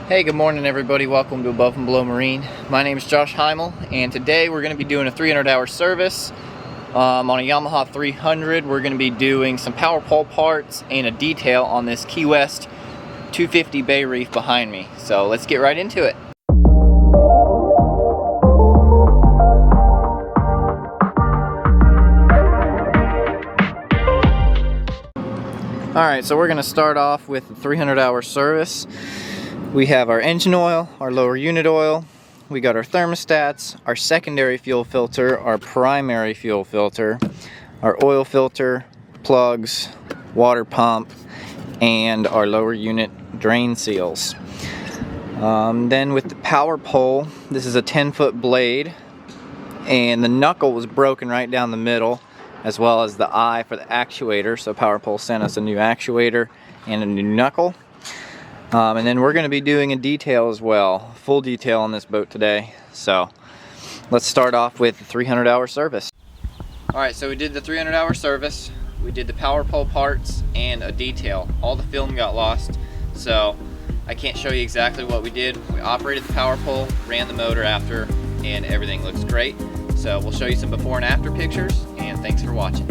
Hey, good morning everybody. Welcome to Above and Below Marine. My name is Josh Heimel, and today we're going to be doing a 300-hour service on a Yamaha 300. We're going to be doing some power pole parts and a detail on this Key West 250 Bay Reef behind me. So let's get right into it. Alright, so we're going to start off with the 300-hour service. We have our engine oil, our lower unit oil, we got our thermostats, our secondary fuel filter, our primary fuel filter, our oil filter, plugs, water pump, and our lower unit drain seals. Then with the power pole, this is a 10-foot blade, and the knuckle was broken right down the middle, as well as the eye for the actuator. So power pole sent us a new actuator and a new knuckle. And then we're going to be doing a detail as well, full detail on this boat today. So let's start off with the 300-hour service. Alright, so we did the 300-hour service, we did the power pole parts and a detail. All the film got lost, so I can't show you exactly what we did. We operated the power pole, ran the motor after, and everything looks great. So we'll show you some before and after pictures, and thanks for watching.